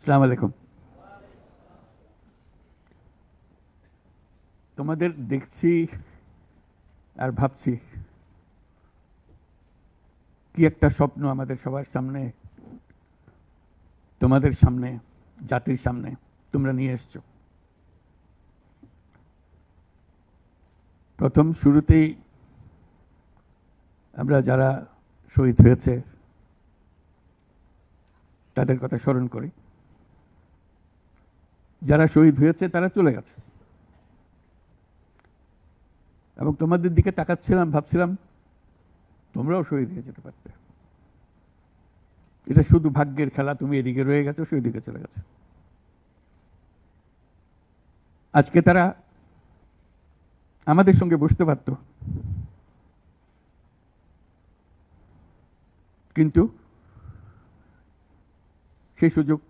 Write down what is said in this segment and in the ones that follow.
আসসালামু আলাইকুম। তোমাদের দেখছি আর ভাবছি কি একটা স্বপ্ন আমাদের সবার সামনে, তোমাদের সামনে, জাতির সামনে তোমরা নিয়ে এসছো। প্রথম শুরুতেই আমরা যারা শহীদ হয়েছে তাদের কথা স্মরণ করি। যারা শহীদ হয়েছে তারা চলে গেছে, এবং তোমাদের দিকে তাকাচ্ছিলাম, ভাবছিলাম তোমরাও শহীদ হয়ে যেতে পারতে। এটা শুধু ভাগ্যের খেলা, তুমি এদিকে রয়ে গেছো, সেই দিকে চলে গেছে। আজকে তারা আমাদের সঙ্গে বসতে পারত, কিন্তু সেই সুযোগ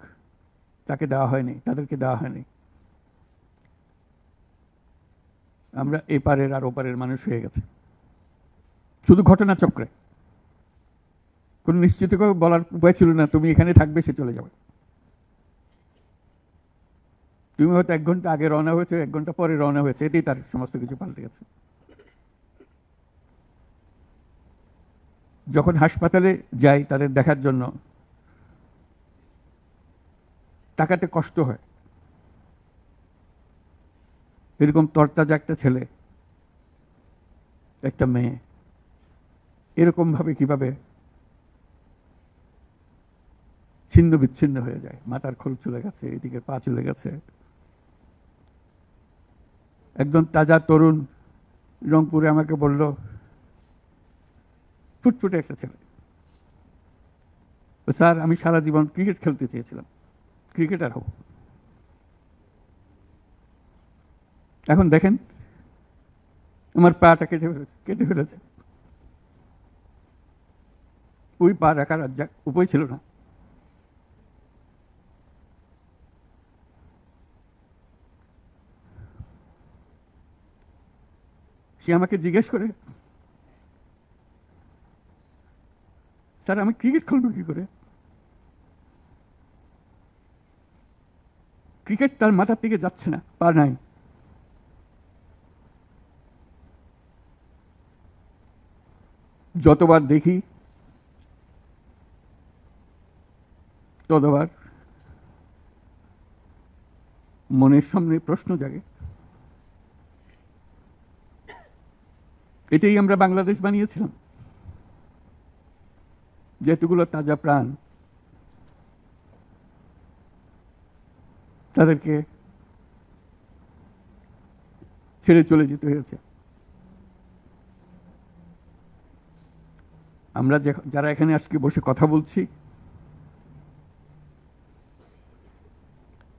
তাকে দেওয়া হয়নি, তাদেরকে দেওয়া হয়নি। আমরা এপারের আর ওপারের মানুষ হয়ে গেছে শুধু ঘটনা চক্রে। কোন নিশ্চিত বলার উপায় ছিল না তুমি এখানে থাকবে, সে চলে যাবে। তুমি হয়তো 1 ঘন্টা আগে রওনা হয়েছে, 1 ঘন্টা পরে রওনা হয়েছে, এটাই তার সমস্ত কিছু পাল্টে গেছে। যখন হাসপাতালে যাই তাদের দেখার জন্য, তাকাতে কষ্ট হয়। এরকম তরতাজা একটা ছেলে, একটা মেয়ে এরকম ভাবে কিভাবে ছিন্ন বিচ্ছিন্ন হয়ে যায়। মাথার খোল চলে গেছে, এদিকে পা চলে গেছে। একদম তাজা তরুণ রংপুরে আমাকে বলল, ফুটফুটে একটা ছেলে, স্যার আমি সারা জীবন ক্রিকেট খেলতে চেয়েছিলাম, ক্রিকেটার হব। এখন দেখেন আমার পাটা কেটে ফেলেছে। ওই পা রাখার উপায় ছিল না। সে আমাকে জিজ্ঞেস করে, স্যার আমি ক্রিকেট খেলবো কি করে? ক্রিকেট তার মাথার থেকে যাচ্ছে না, পা নাই। যতবার দেখি ততবার মনের সামনে প্রশ্ন জাগে, এটাই আমরা বাংলাদেশ বানিয়েছিলাম? যেগুলো তাজা প্রাণ, তাদেরকে ছেড়ে চলে যেতে হয়েছে। আমরা যারা এখানে আজকে বসে কথা বলছি,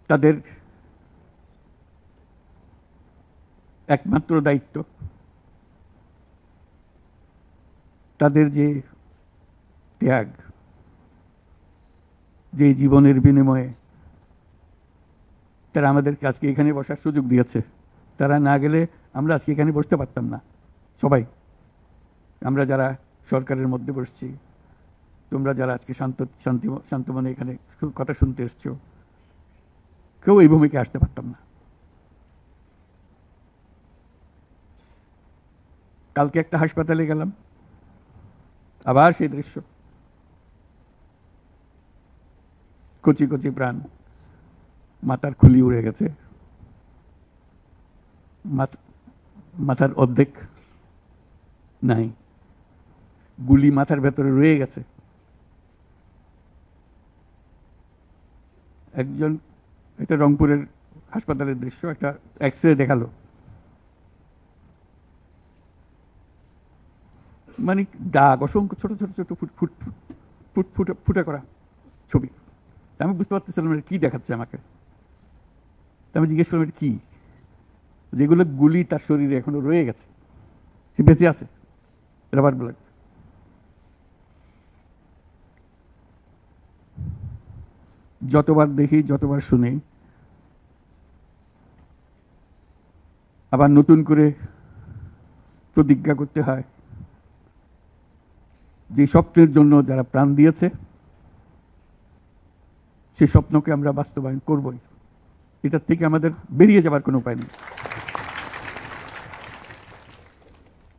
তাদের একমাত্র দায়িত্ব তাদের যে ত্যাগ, যে জীবনের বিনিময়ে তারা আমাদেরকে আজকে এখানে বসার সুযোগ দিয়েছে। তারা না গেলে আমরা আজকে এখানে বসতে পারতাম না। সবাই, আমরা যারা সরকারের মধ্যে বসছি, তোমরা যারা আজকে শান্ত মনে এখানে কথা শুনতে এসছো, কেউ এই ভূমিকে আসতে পারতাম না। কালকে একটা হাসপাতালে গেলাম, আবার সেই দৃশ্য, কচি কচি প্রাণ, মাথার খুলি উড়ে গেছে, মাথার অর্ধেক নাই, গুলি মাথার ভেতরে রয়ে গেছে। একজন, এটা রংপুরের হাসপাতালের দৃশ্য, একটা এক্সরে দেখালো, মানে দাগ, অসংখ্য ছোট ছোট ছোট ফুটে করা ছবি। আমি বুঝতে পারতেছিলাম এটা কি দেখাচ্ছে আমাকে। আমি জিজ্ঞেস করলাম এটা কি? যেগুলো গুলি তার শরীরে এখনো রয়ে গেছে, সে বেঁচে আছে, রাবার ব্লাড। যতবার দেখি, যতবার শুনি, আবার নতুন করে প্রতিজ্ঞা করতে হয় যে স্বপ্নের জন্য যারা প্রাণ দিয়েছে সেই স্বপ্নকে আমরা বাস্তবায়ন করবই। এটার থেকে আমাদের বেরিয়ে যাবার কোনো উপায় নেই।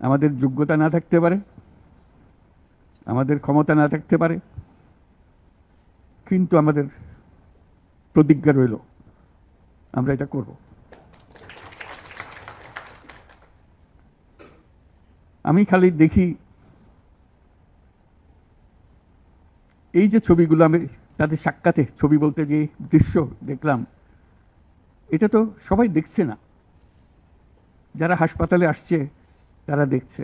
আমাদের যোগ্যতা না থাকতে পারে, আমাদের ক্ষমতা না থাকতে পারে, কিন্তু আমাদের প্রতিজ্ঞা রইল আমরা এটা করব। আমি খালি দেখি এই যে ছবিগুলো আমি তাদের সাক্ষাতে, ছবি বলতে যে দৃশ্য দেখলাম, এটা তো সবাই দেখছে না। যারা হাসপাতালে আসছে তারা দেখছে।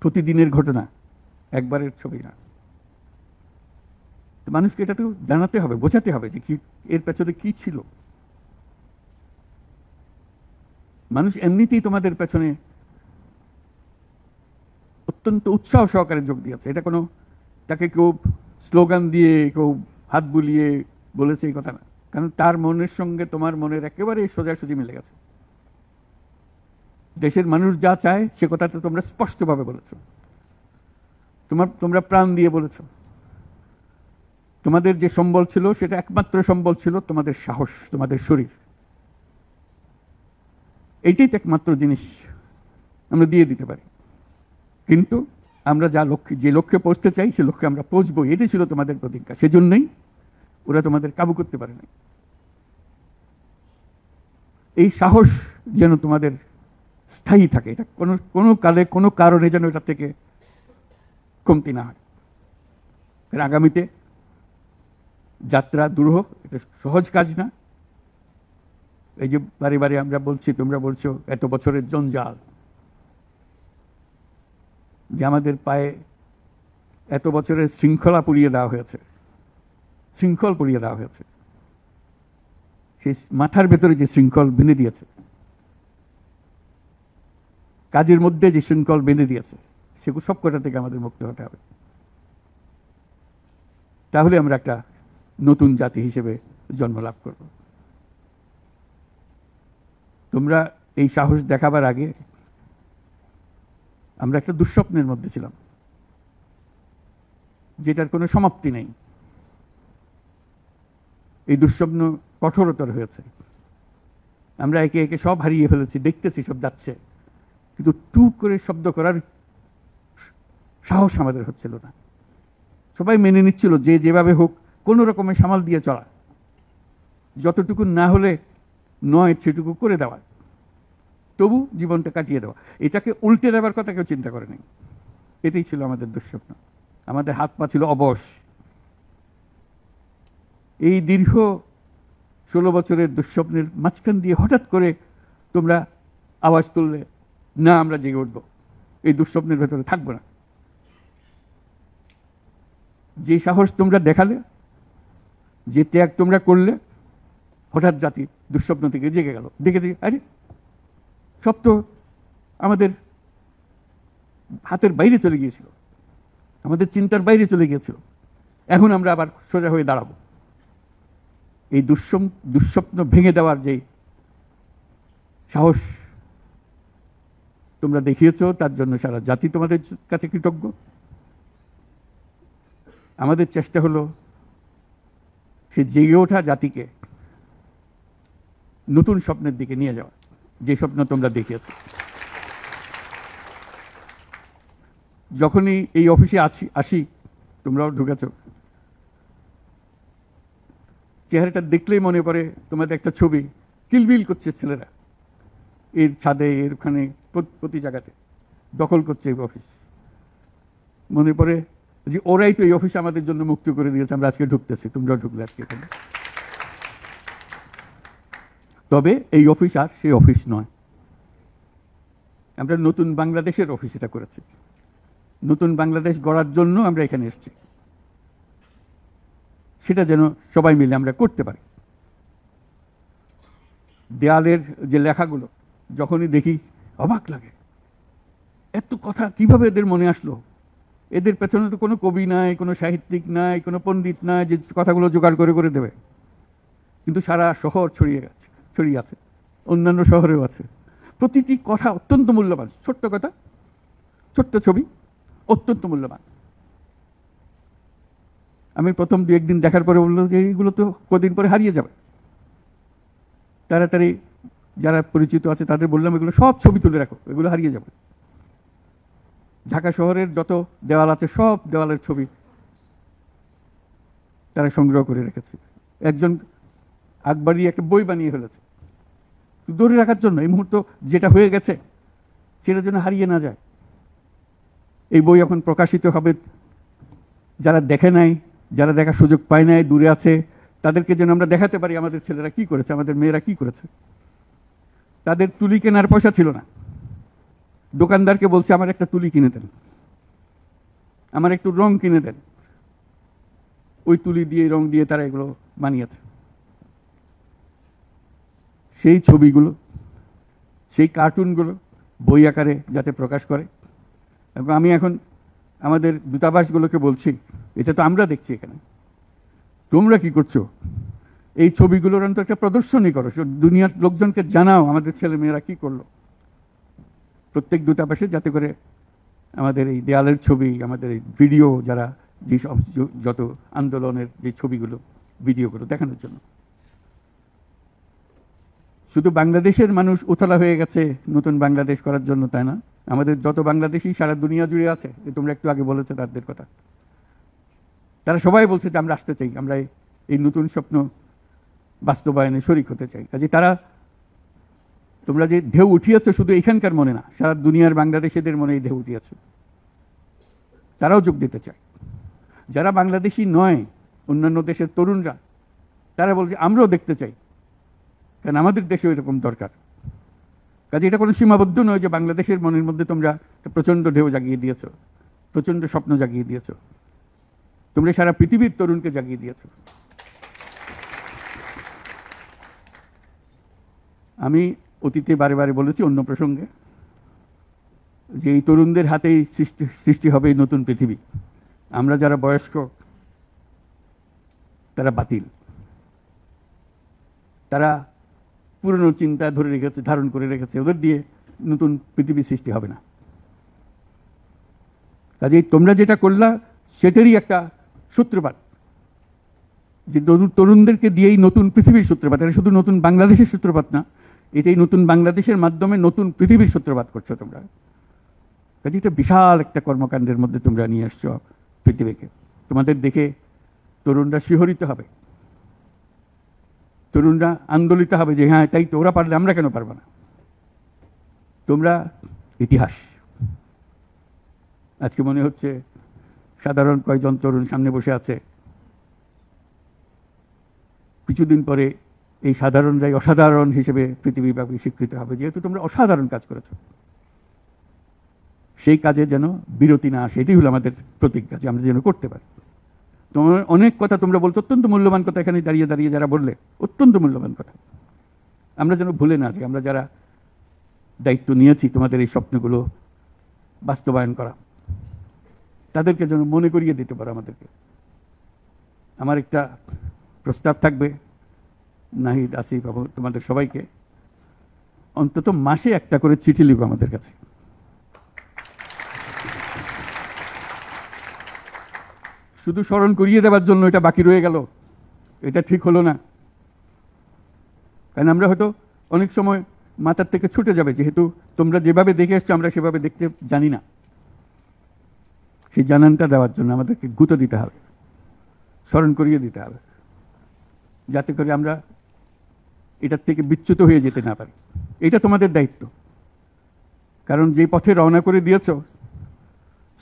প্রতিদিনের ঘটনা, একবারের ছবি না। মানুষকে এটা তো জানাতে হবে, বোঝাতে হবে যে কি এর পেছনে কি ছিল। মানুষ এমনিতেই তোমাদের পেছনে অত্যন্ত উৎসাহ সহকারে যোগ দিয়েছে। এটা কোনো তাকে কেউ স্লোগান দিয়ে, কেউ হাত বুলিয়ে বলেছে এই কথা না, কারণ তার মনের সঙ্গে তোমার মনের একেবারে সোজাসুজি মিলে গেছে। দেশের মানুষ যা চায় সে কথাটা তোমরা স্পষ্টভাবে বলেছো, তোমরা প্রাণ দিয়ে বলেছো। তোমাদের যে সম্বল ছিল সেটা একমাত্র সম্বল ছিল তোমাদের সাহস, তোমাদের শরীর। এইটাই তো একমাত্র জিনিস আমরা দিয়ে দিতে পারি। কিন্তু আমরা যে লক্ষ্যে পৌঁছতে চাই সে লক্ষ্যে আমরা পৌঁছবো, এটাই ছিল তোমাদের প্রতিজ্ঞা। সেজন্যই ওরা তোমাদের কাবু করতে পারে না। এই সাহস যেন তোমাদের স্থায়ী থাকে, এটা কোনো কালে কোনো কারণে যেন এটা থেকে কমতি না হয়। আগামীতে যাত্রা দুরূহ, এটা সহজ কাজ না। এই যে বারে বারে আমরা বলছি, তোমরা বলছো এত বছরের জঞ্জাল, যে আমাদের পায়ে এত বছরের শৃঙ্খলা পুড়িয়ে দেওয়া হয়েছে, শৃঙ্খল পুড়িয়ে দেওয়া হয়েছে, সেই মাথার ভেতরে যে শৃঙ্খল বেঁধে দিয়েছে, কাজের মধ্যে যে শৃঙ্খল বেঁধে দিয়েছে, সেগুলো সব কটা থেকে আমাদের মুক্ত হতে হবে। তাহলে আমরা একটা নতুন জাতি হিসেবে জন্ম লাভ করব। তোমরা এই সাহস দেখাবার আগে আমরা একটা দুঃস্বপ্নের মধ্যে ছিলাম, যেটার কোনো সমাপ্তি নেই। এই দুঃস্বপ্ন কঠোরতর হয়েছে। আমরা একে একে সব হারিয়ে ফেলেছি, দেখতেছি সব যাচ্ছে, কিন্তু টু করে শব্দ করার সাহস আমাদের হচ্ছিল না। সবাই মেনে নিচ্ছিল যে যেভাবে হোক কোন রকমের সামাল দিয়ে চলা, যতটুকু না হলে নয় সেটুকু করে দেওয়া, তবু জীবনটা কাটিয়ে দেওয়া। এটাকে উল্টে দেওয়ার কথা কেউ চিন্তা করে নেই। এটাই ছিল আমাদের দুঃস্বপ্ন। আমাদের হাত পা ছিল অবশ। এই দীর্ঘ 16 বছরের দুঃস্বপ্নের মাঝখান দিয়ে হঠাৎ করে তোমরা আওয়াজ তুললে, না আমরা জেগে উঠবো, এই দুঃস্বপ্নের ভেতরে থাকবো না। যে সাহস তোমরা দেখালে, যে ত্যাগ তোমরা করলে, হঠাৎ জাতি দুঃস্বপ্ন থেকে জেগে গেল। দেখে আরে সব তো আমাদের হাতের বাইরে চলে গিয়েছিল, আমাদের চিন্তার বাইরে চলে গিয়েছিল, এখন আমরা আবার সোজা হয়ে দাঁড়াবো। এই দুঃস্বপ্ন ভেঙে দেওয়ার যে সাহস তোমরা দেখিয়েছ, তার জন্য সারা জাতি তোমাদের কাছে কৃতজ্ঞ। আমাদের চেষ্টা হলো সে জেগে ওঠা জাতিকে নতুন স্বপ্নের দিকে নিয়ে যাওয়া, যে স্বপ্ন তোমরা দেখিয়েছ। যখনই এই অফিসে আসি, তোমরাও ঢুকেছ, চেহারাটা দেখলেই মনে পড়ে তোমাদের একটা ছবি, কিলবিল করছে ছেলেরা, এর ছাদে, এর ওখানে, প্রতি জায়গাতে দখল করছে এই অফিস। মনে পড়ে যে ওরাই তো এই অফিস আমাদের জন্য মুক্ত করে দিয়েছে, আমরা আজকে ঢুকতেছি, তোমরাও ঢুকলে আজকে এখানে। তবে এই অফিস আর সেই অফিস নয়। আমরা নতুন বাংলাদেশের অফিস এটা করেছি। নতুন বাংলাদেশ গড়ার জন্য আমরা এখানে এসেছি। সেটা যেন সবাই মিলে আমরা করতে পারি। দেয়ালের যে লেখাগুলো যখনই দেখি অবাক লাগে, এত কথা কিভাবে এদের মনে আসলো। এদের পেছনে তো কোনো কবি নাই, কোনো সাহিত্যিক নাই, কোনো পণ্ডিত নাই যে কথাগুলো জোগাড় করে করে দেবে। কিন্তু সারা শহর ছড়িয়ে আছে, অন্যান্য শহরেও আছে। প্রতিটি কথা অত্যন্ত মূল্যবান। ছোট্ট কথা, ছোট্ট ছবি, অত্যন্ত মূল্যবান। আমি প্রথম দু একদিন দেখার পরে বললাম যে এইগুলো তো কদিন পরে হারিয়ে যাবে। তাড়াতাড়ি যারা পরিচিত আছে তাদের বললাম এগুলো সব ছবি তুলে রাখো, এগুলো হারিয়ে যাবে। ঢাকা শহরের যত দেওয়াল আছে সব দেওয়ালের ছবি তারা সংগ্রহ করে রেখেছে। একজন আকবরী একটা বই বানিয়ে ফেলেছে ধরে রাখার জন্য, এই মুহূর্ত যেটা হয়ে গেছে সেটা যেন হারিয়ে না যায়। এই বই এখন প্রকাশিত হবে, যারা দেখে নাই, যারা দেখার সুযোগ পায় নাই, দূরে আছে, তাদেরকে যেন আমরা দেখাতে পারি আমাদের ছেলেরা কি করেছে, আমাদের মেয়েরা কি করেছে। তাদের তুলি কেনার পয়সা ছিল না, দোকানদারকে বলছে আমার একটা তুলি কিনে দেন, আমার একটু রং কিনে দেন। ওই তুলি দিয়ে রং দিয়ে তারা এগুলো বানিয়েছে। সেই ছবিগুলো, সেই কার্টুনগুলো বই আকারে যাতে প্রকাশ করে। এবং আমি এখন আমাদের দূতাবাসগুলোকে বলছি, এটা তো আমরা দেখছি এখানে, তোমরা কি করছো, এই ছবিগুলোর অন্তত একটা প্রদর্শনী করো, দুনিয়ার লোকজনকে জানাও আমাদের ছেলে মেয়েরা কি করলো। প্রত্যেক দূতাবাসে যাতে করে আমাদের এই দেয়ালের ছবি, আমাদের এই ভিডিও, যারা যে সব যত আন্দোলনের যে ছবিগুলো, ভিডিওগুলো দেখানোর জন্য। শুধু বাংলাদেশের মানুষ উতলা হয়ে গেছে নতুন বাংলাদেশ করার জন্য, তাই না? আমাদের যত বাংলাদেশি সারা দুনিয়া জুড়ে আছে, তোমরা একটু আগে বলেছো তাদের কথা, তারা সবাই বলছে যে আমরা আসতে চাই, আমরা এই নতুন স্বপ্ন বাস্তবায়নে শরিক হতে চাই। কাজে তারা, তোমরা যে ঢেউ উঠিয়েছ শুধু এখানকার মনে না, সারা দুনিয়ার বাংলাদেশিদের মনে এই ঢেউ উঠিয়েছে, তারাও যোগ দিতে চায়। যারা বাংলাদেশি নয়, অন্যান্য দেশের তরুণরা, তারা বলছে আমরাও দেখতে চাই, কারণ আমাদের দেশেও এরকম দরকার। কাজে এটা কোনো সীমাবদ্ধ নয় যে বাংলাদেশের মনের মধ্যে তোমরা প্রচন্ড ঢেউ জাগিয়ে দিয়েছ, প্রচন্ড স্বপ্ন জাগিয়ে দিয়েছ, তোমরা সারা পৃথিবীর তরুণকে জাগিয়ে দিয়েছ। আমি অতীতে বারে বারে বলেছি অন্য প্রসঙ্গে যে এই তরুণদের হাতেই সৃষ্টি হবে এই নতুন পৃথিবী। আমরা যারা বয়স্ক তারা বাতিল, তারা পুরনো চিন্তা ধরে রেখেছে, ধারণ করে রেখেছে, ওদের দিয়ে নতুন পৃথিবী সৃষ্টি হবে না। কাজেই তোমরা যেটা করলা সেটারই একটা সূত্রপাত, যে তরুণদেরকে দিয়েই নতুন পৃথিবীর সূত্রপাত। এটা শুধু নতুন বাংলাদেশের সূত্রপাত না, এটাই নতুন বাংলাদেশের মাধ্যমে নতুন পৃথিবীর সূত্রপাত করছো তোমরা। কাজে এটা বিশাল একটা কর্মকাণ্ডের মধ্যে তোমরা নিয়ে আসছো পৃথিবীকে। তোমাদের দেখে তরুণরা শিহরিত হবে, তরুণরা আন্দোলিত হবে যে হ্যাঁ তাই তো, ওরা পারলে আমরা কেন পারবো না। তোমরা ইতিহাস। আজকে মনে হচ্ছে সাধারণ কয়েকজন তরুণ সামনে বসে আছে, কিছুদিন পরে এই সাধারণরাই অসাধারণ হিসেবে পৃথিবীব্যাপী স্বীকৃত হবে, যেহেতু তোমরা অসাধারণ কাজ করেছো। সেই কাজে যেন বিরতি না আসে, এটাই হলো আমাদের প্রতিজ্ঞা, যে আমরা যেন করতে পারি। তোমার অনেক কথা তোমরা বলছো, অত্যন্ত মূল্যবান কথা, এখানে দাঁড়িয়ে দাঁড়িয়ে যারা বললে অত্যন্ত মূল্যবান কথা, আমরা যেন ভুলে না যাই। আমরা যারা দায়িত্ব নিয়েছি তোমাদের এই স্বপ্নগুলো বাস্তবায়ন করা, তাদেরকে যেন মনে করিয়ে দিতে পারো আমাদেরকে। আমার একটা প্রস্তাব থাকবে নাহিদ, আসিফ এবং তোমাদের সবাইকে, অন্তত মাসে একটা করে চিঠি লিখো আমাদের কাছে। শুধু স্মরণ করিয়ে দেওয়ার জন্য এটা বাকি রয়ে গেল, এটা ঠিক হলো না। কারণ আমরা হয়তো অনেক সময় মাথার থেকে ছুটে যাবে, যেহেতু তোমরা যেভাবে দেখে এসছো আমরা সেভাবে দেখতে জানি না। সেই জানানটা দেওয়ার জন্য আমাদেরকে গুঁতো দিতে হবে, স্মরণ করিয়ে দিতে হবে, যাতে করে আমরা এটার থেকে বিচ্যুত হয়ে যেতে না পারি। এটা তোমাদের দায়িত্ব, কারণ যে পথে রওনা করে দিয়েছ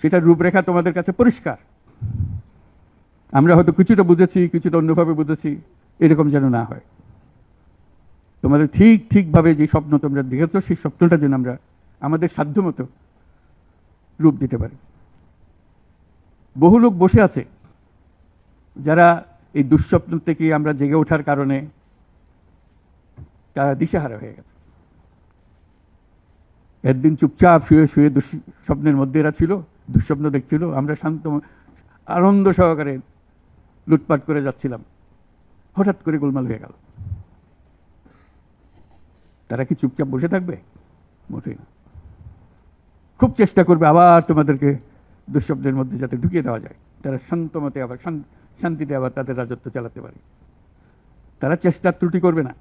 সেটার রূপরেখা তোমাদের কাছে পরিষ্কার। আমরা হয়তো কিছুটা বুঝেছি, কিছুটা অন্যভাবে বুঝেছি, এরকম যেন না হয়। তোমাদের ঠিকভাবে যে স্বপ্ন তোমরা দেখেছ সেই স্বপ্নটা যেন আমরা আমাদের সাধ্যমতো রূপ দিতে পারি। বহু লোক বসে আছে যারা এই দুঃস্বপ্ন থেকে আমরা জেগে ওঠার কারণে তারা দিশেহারা হয়ে গেছে। একদিন চুপচাপ শুয়ে শুয়ে স্বপ্নের মধ্যে এরা ছিল, দুঃস্বপ্ন দেখছিল, আমরা শান্ত আনন্দ সহকারে লুটপাট করে যাচ্ছিলাম, হঠাৎ করে গোলমাল হয়ে গেল। তারা কি চুপচাপ বসে থাকবে? মোটেই না। খুব চেষ্টা করবে আবার তোমাদেরকে দুঃস্বপ্নের মধ্যে যাতে ঢুকিয়ে দেওয়া যায়। তারা শান্ত মতে আবার শান্তিতে আবার তাদের রাজত্ব চালাতে পারি। তারা চেষ্টার ত্রুটি করবে না।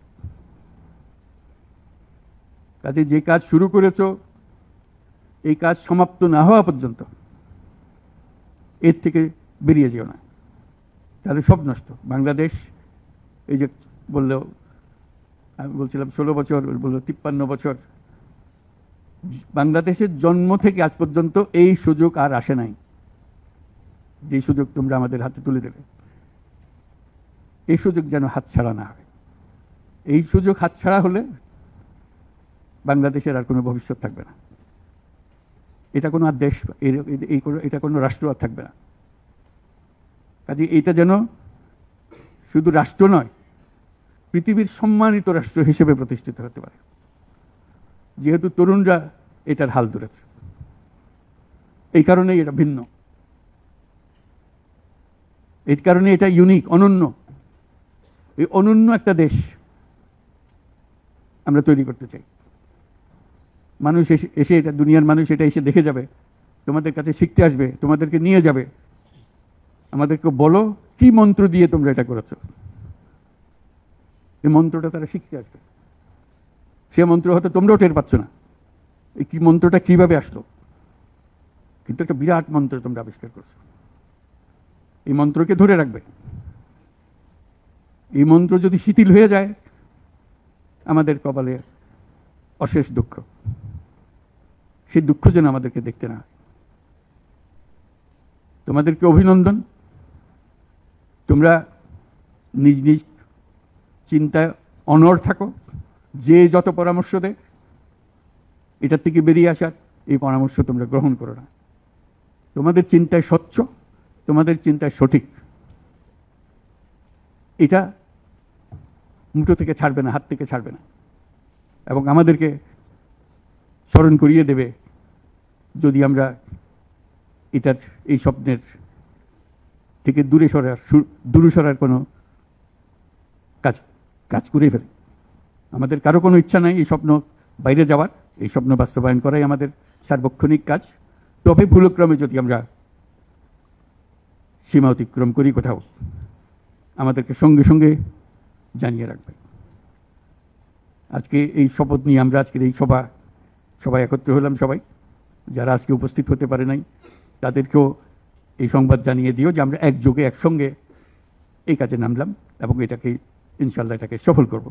কাজে যে কাজ শুরু করেছো, এই কাজ সমাপ্ত না হওয়া পর্যন্ত এর থেকে বেরিয়ে যেও না, তাহলে সব নষ্ট। বাংলাদেশ এই যে বললো, আমি বলছিলাম 16 বছর, বললো 53 বছর, বাংলাদেশের জন্ম থেকে আজ পর্যন্ত এই সুযোগ আর আসে নাই, যে সুযোগ তোমরা আমাদের হাতে তুলে দেবে। এই সুযোগ যেন হাতছাড়া না হয়। এই সুযোগ হাতছাড়া হলে বাংলাদেশের আর কোনো ভবিষ্যৎ থাকবে না। এটা কোনো আর দেশ, এটা কোনো রাষ্ট্র আর থাকবে না। কাজে এটা যেন শুধু রাষ্ট্র নয়, পৃথিবীর সম্মানিত রাষ্ট্র হিসেবে প্রতিষ্ঠিত হতে পারে, যেহেতু তরুণরা এটার হাল ধরেছে। এই কারণেই এটা ভিন্ন, এই কারণে এটা ইউনিক, অনন্য। এই অনন্য একটা দেশ আমরা তৈরি করতে চাই। মানুষ এসে এটা, দুনিয়ার মানুষ এটা এসে দেখে যাবে, তোমাদের কাছে শিখতে আসবে, তোমাদেরকে নিয়ে যাবে, আমাদেরকে বলো কি মন্ত্র দিয়ে তোমরা এটা করেছো। এই মন্ত্রটা তারা শিখতে আসবে। সে মন্ত্র হয়তো তোমরাও টের পাচ্ছ না, এই কি মন্ত্রটা কিভাবে আসলো, কিন্তু একটা বিরাট মন্ত্র তোমরা আবিষ্কার করছো। এই মন্ত্রকে ধরে রাখবে। এই মন্ত্র যদি শিথিল হয়ে যায়, আমাদের কপালে অশেষ দুঃখ। সেই দুঃখ যেন আমাদেরকে দেখতে না হয়। তোমাদেরকে অভিনন্দন। তোমরা নিজ নিজ চিন্তায় অনড় থাকো। যে যত পরামর্শ দেয়, এটার থেকে বেরিয়ে আসার এই পরামর্শ তোমরা গ্রহণ করো না। তোমাদের চিন্তায় স্বচ্ছ, তোমাদের চিন্তায় সঠিক, এটা মুঠো থেকে ছাড়বে না, হাত থেকে ছাড়বে না, এবং আমাদেরকে স্মরণ করিয়ে দেবে যদি আমরা এটার, এই স্বপ্নের থেকে দূরে সরার কোনো কাজ করে ফেলে। আমাদের কারো কোনো ইচ্ছা নাই এই স্বপ্ন বাইরে যাওয়ার, এই স্বপ্ন বাস্তবায়ন করাই আমাদের সার্বক্ষণিক কাজ। তবে ভুলক্রমে যদি আমরা সীমা অতিক্রম করি কোথাও, আমাদেরকে সঙ্গে সঙ্গে জানিয়ে রাখবে। আজকে এই শপথ নিয়ে আমরা আজকের এই সবাই একত্র হলাম। সবাই যারা আজকে উপস্থিত হতে পারে নাই, তাদেরকেও এই সংবাদ জানিয়ে দিও যে আমরা একযোগে একসঙ্গে এই কাজে নামলাম এবং এটাকে ইনশাল্লাহ এটাকে সফল করব।